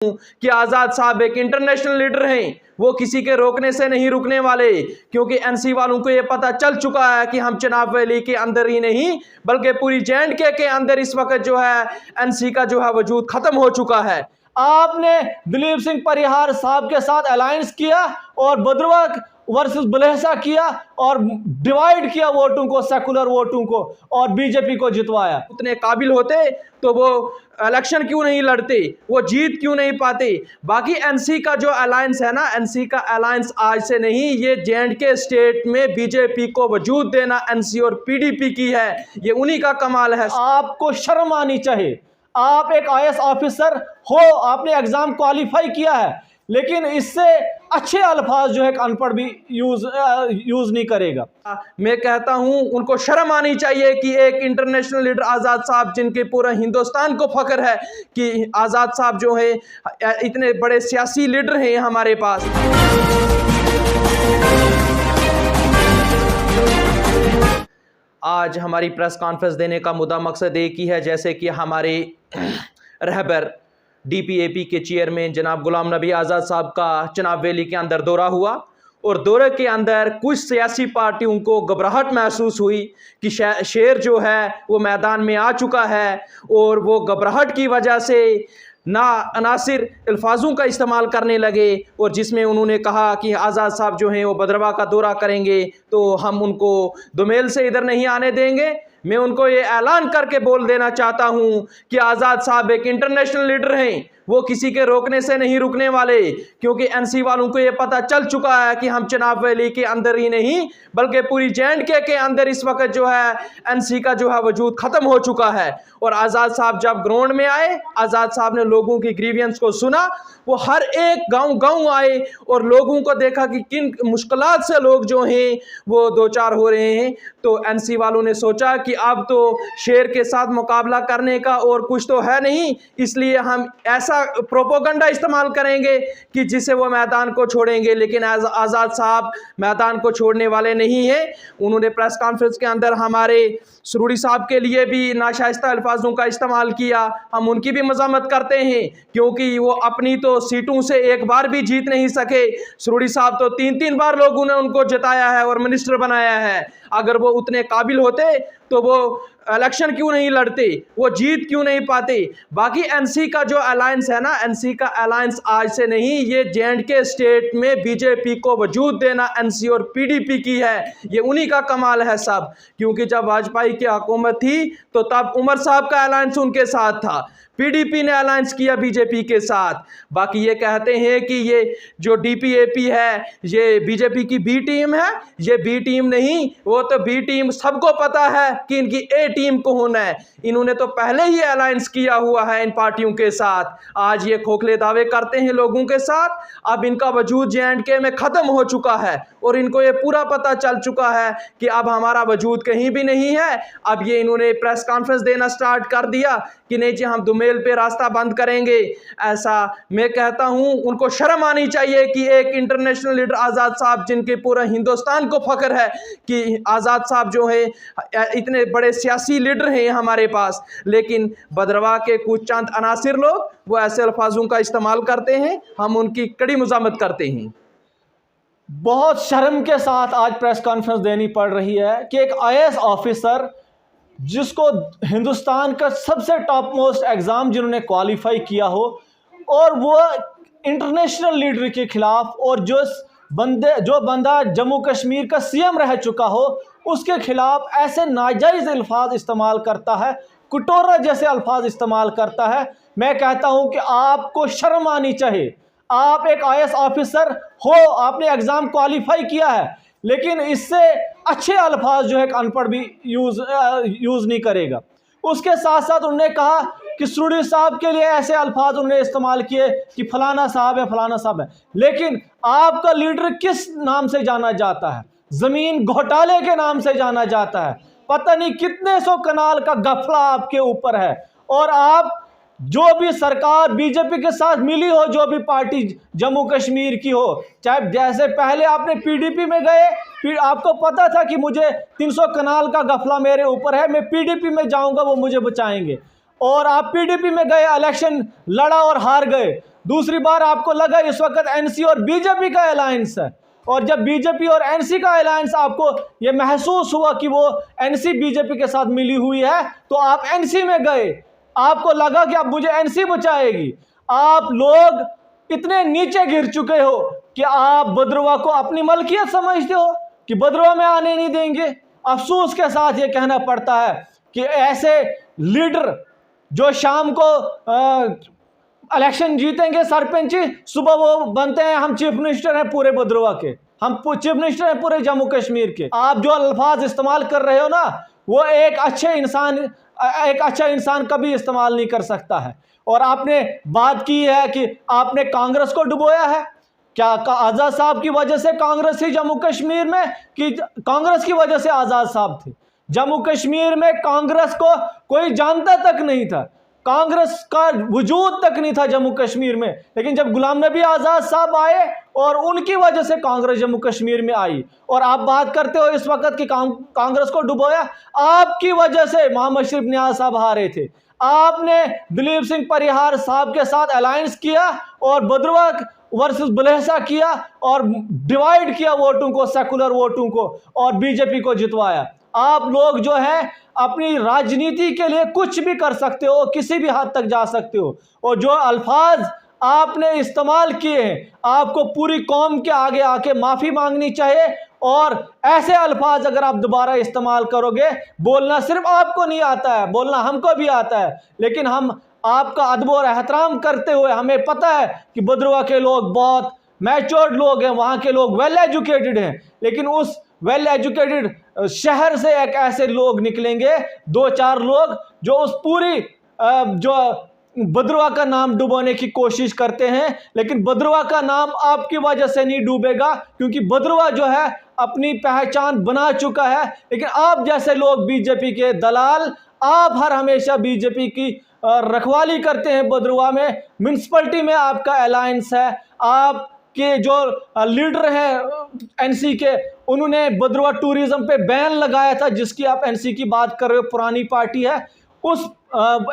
कि आज़ाद साहब एक इंटरनेशनल लीडर हैं, वो किसी के रोकने से नहीं रुकने वाले, क्योंकि एनसी वालों को ये पता चल चुका है कि हम चिनाब वैली के अंदर ही नहीं बल्कि पूरी JNK के अंदर इस वक्त जो है एनसी का जो है वजूद खत्म हो चुका है। आपने दिलीप सिंह परिहार साहब के साथ अलायंस किया और भद्रवा वर्सेस बुल्हेसा किया और डिवाइड किया वोटों को, सेकुलर वोटों को, और बीजेपी को जितवाया। उतने काबिल होते तो वो इलेक्शन क्यों नहीं लड़ते, वो जीत क्यों नहीं पाते। बाकी एनसी का जो अलायंस है ना, एनसी का अलायंस आज से नहीं, ये JNK स्टेट में बीजेपी को वजूद देना एनसी और PDP की है, ये उन्हीं का कमाल है। आपको शर्म आनी चाहिए। आप एक IAS ऑफिसर हो, आपने एग्जाम क्वालिफाई किया है, लेकिन इससे अच्छे अल्फाज जो है अनपढ़ भी यूज नहीं करेगा। मैं कहता हूं उनको शर्म आनी चाहिए कि एक इंटरनेशनल लीडर आज़ाद साहब, जिनके पूरा हिंदुस्तान को फख्र है कि आज़ाद साहब जो है इतने बड़े सियासी लीडर हैं हमारे पास। आज हमारी प्रेस कॉन्फ्रेंस देने का मुद्दा मकसद एक ही है, जैसे कि हमारे रहबर DPAP के चेयरमैन जनाब गुलाम नबी आज़ाद साहब का चिनाब वैली के अंदर दौरा हुआ और दौरे के अंदर कुछ सियासी पार्टियों को घबराहट महसूस हुई कि शेर जो है वो मैदान में आ चुका है, और वो घबराहट की वजह से ना अनासिर अल्फाजों का इस्तेमाल करने लगे, और जिसमें उन्होंने कहा कि आज़ाद साहब जो हैं वो भद्रवा का दौरा करेंगे तो हम उनको दोमेल से इधर नहीं आने देंगे। मैं उनको ये ऐलान करके बोल देना चाहता हूं कि आज़ाद साहब एक इंटरनेशनल लीडर हैं, वो किसी के रोकने से नहीं रुकने वाले, क्योंकि एनसी वालों को ये पता चल चुका है कि हम चिनाब वैली के अंदर ही नहीं बल्कि पूरी JNK के अंदर इस वक्त जो है एनसी का जो है वजूद खत्म हो चुका है। और आज़ाद साहब जब ग्राउंड में आए, आज़ाद साहब ने लोगों की ग्रीवियंस को सुना, वो हर एक गांव आए और लोगों को देखा कि किन मुश्किलात से लोग जो हैं वो दो चार हो रहे हैं। तो एनसी वालों ने सोचा कि अब तो शेर के साथ मुकाबला करने का और कुछ तो है नहीं, इसलिए हम ऐसा प्रोपोगंडा इस्तेमाल करेंगे कि जिससे वो मैदान को छोड़ेंगे। लेकिन आज़ाद साहब मैदान को छोड़ने वाले नहीं हैं। उन्होंने प्रेस कॉन्फ्रेंस के अंदर हमारे सरूरी साहब के लिए भी नाशाइस्ता अल्फाजों का इस्तेमाल किया। हम उनकी भी मज़म्मत करते हैं, क्योंकि वो अपनी तो सीटों से एक बार भी जीत नहीं सके। सरूरी साहब तो 3-3 बार लोगों ने उनको जिताया है और मिनिस्टर बनाया है। अगर वो उतने काबिल होते तो वो इलेक्शन क्यों नहीं लड़ते, वो जीत क्यों नहीं पाते। बाकी एनसी का जो अलायंस है ना, एनसी का अलायंस आज से नहीं, ये JNK स्टेट में बीजेपी को वजूद देना एनसी और PDP की है, ये उन्हीं का कमाल है सब। क्योंकि जब वाजपेयी की हुकूमत थी तो तब उमर साहब का अलायंस उनके साथ था, PDP ने अलायंस किया बीजेपी के साथ। बाकी ये कहते हैं कि ये जो DPAP है ये बीजेपी की B टीम है, ये B टीम नहीं, वो तो B टीम सबको पता है कि इनकी A टीम कौन है। इन्होंने तो पहले ही अलायंस किया हुआ है इन पार्टियों के साथ। आज ये खोखले दावे करते हैं लोगों के साथ। अब इनका वजूद JNK में ख़त्म हो चुका है और इनको ये पूरा पता चल चुका है कि अब हमारा वजूद कहीं भी नहीं है। अब ये इन्होंने प्रेस कॉन्फ्रेंस देना स्टार्ट कर दिया कि नहीं जी हम दुमेल पे रास्ता बंद करेंगे। ऐसा मैं कहता हूं उनको शर्म आनी चाहिए कि एक इंटरनेशनल लीडर आज़ाद साहब, जिनके पूरा हिंदुस्तान को फख्र है कि आज़ाद साहब जो है इतने बड़े सियासी लीडर हैं हमारे पास, लेकिन भद्रवा के कुछ चंद अनासिर लोग वो ऐसे अल्फाजों का इस्तेमाल करते हैं। हम उनकी कड़ी मज़म्मत करते हैं। बहुत शर्म के साथ आज प्रेस कॉन्फ्रेंस देनी पड़ रही है कि एक IAS ऑफिसर, जिसको हिंदुस्तान का सबसे टॉप मोस्ट एग्ज़ाम जिन्होंने क्वालिफाई किया हो, और वो इंटरनेशनल लीडर के खिलाफ, और जो बंदा जम्मू कश्मीर का CM रह चुका हो, उसके खिलाफ ऐसे नाजायज़ अल्फाज इस्तेमाल करता है, कुटोरा जैसे अल्फाज इस्तेमाल करता है। मैं कहता हूं कि आपको शर्म आनी चाहिए। आप एक IAS ऑफिसर हो, आपने एग्ज़ाम क्वालिफाई किया है, लेकिन इससे अच्छे अल्फाज जो है अनपढ़ भी यूज़ नहीं करेगा। उसके साथ साथ उन्होंने कहा कि सरूरी साहब के लिए ऐसे अल्फाज उन्होंने इस्तेमाल किए कि फलाना साहब है, फलाना साहब है। लेकिन आपका लीडर किस नाम से जाना जाता है? ज़मीन घोटाले के नाम से जाना जाता है। पता नहीं कितने सौ कनाल का गफला आपके ऊपर है। और आप जो भी सरकार बीजेपी के साथ मिली हो, जो भी पार्टी जम्मू कश्मीर की हो, चाहे जैसे पहले आपने PDP में गए, फिर आपको पता था कि मुझे 300 कनाल का गफला मेरे ऊपर है, मैं PDP में जाऊंगा, वो मुझे बचाएंगे। और आप PDP में गए, इलेक्शन लड़ा और हार गए। दूसरी बार आपको लगा इस वक्त एनसी और बीजेपी का अलायंस है, और जब बीजेपी और एनसी का अलायंस आपको ये महसूस हुआ कि वो एनसी बीजेपी के साथ मिली हुई है, तो आप एनसी में गए। आपको लगा कि अब मुझे एनसी बचाएगी। आप लोग इतने नीचे गिर चुके हो कि आप बदरुआ को अपनी मलकियत समझते हो कि बदरुआ में आने नहीं देंगे। अफसोस के साथ ये कहना पड़ता है कि ऐसे लीडर जो शाम को इलेक्शन जीतेंगे सरपंची, सुबह वो बनते हैं हम चीफ मिनिस्टर हैं पूरे बदरुआ के, हम चीफ मिनिस्टर हैं पूरे जम्मू कश्मीर के। आप जो अल्फाज इस्तेमाल कर रहे हो ना, वो एक अच्छा इंसान कभी इस्तेमाल नहीं कर सकता है। और आपने बात की है कि आपने कांग्रेस को डुबोया है। क्या आज़ाद साहब की वजह से कांग्रेस थी जम्मू कश्मीर में, कि कांग्रेस की वजह से आज़ाद साहब थे? जम्मू कश्मीर में कांग्रेस को कोई जानता तक नहीं था, कांग्रेस का वजूद तक नहीं था जम्मू कश्मीर में। लेकिन जब गुलाम नबी आज़ाद साहब आए और उनकी वजह से कांग्रेस जम्मू कश्मीर में आई, और आप बात करते हो इस वक्त कि कांग्रेस को डुबोया, आपकी वजह से मोहम्मद शरीफ नियाज़ साहब हारे थे। आपने दिलीप सिंह परिहार साहब के साथ अलायंस किया और बदरुआ वर्सेस बुलहसा किया और डिवाइड किया वोटों को, सेकुलर वोटों को, और बीजेपी को जितवाया। आप लोग जो है अपनी राजनीति के लिए कुछ भी कर सकते हो, किसी भी हद तक जा सकते हो, और जो अल्फाज आपने इस्तेमाल किए हैं, आपको पूरी कौम के आगे आके माफ़ी मांगनी चाहिए। और ऐसे अल्फाज अगर आप दोबारा इस्तेमाल करोगे, बोलना सिर्फ आपको नहीं आता है, बोलना हमको भी आता है, लेकिन हम आपका अदब और एहतराम करते हुए, हमें पता है कि बदरुआ के लोग बहुत मैच्योर्ड लोग हैं, वहाँ के लोग वेल एजुकेटेड हैं, लेकिन उस वेल एजुकेटेड शहर से एक ऐसे लोग निकलेंगे, 2-4 लोग, जो उस पूरी जो बदरुआ का नाम डुबोने की कोशिश करते हैं। लेकिन बदरुआ का नाम आपकी वजह से नहीं डूबेगा, क्योंकि बदरुआ जो है अपनी पहचान बना चुका है। लेकिन आप जैसे लोग, बीजेपी के दलाल, आप हर हमेशा बीजेपी की रखवाली करते हैं। बदरुआ में म्यूनसिपलिटी में आपका अलायंस है, आपके जो लीडर हैं एनसी के, उन्होंने बदरुआ टूरिज्म पे बैन लगाया था, जिसकी आप एनसी की बात कर रहे हो, पुरानी पार्टी है। उस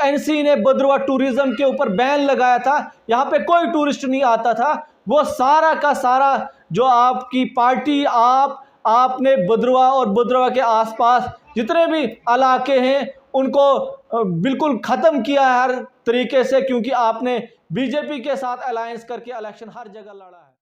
एनसी ने बदरुआ टूरिज्म के ऊपर बैन लगाया था, यहाँ पे कोई टूरिस्ट नहीं आता था। वो सारा का सारा जो आपकी पार्टी, आपने बदरुआ और बदरुआ के आसपास जितने भी इलाके हैं उनको बिल्कुल ख़त्म किया है हर तरीके से, क्योंकि आपने बीजेपी के साथ अलायंस करके इलेक्शन हर जगह लड़ा है।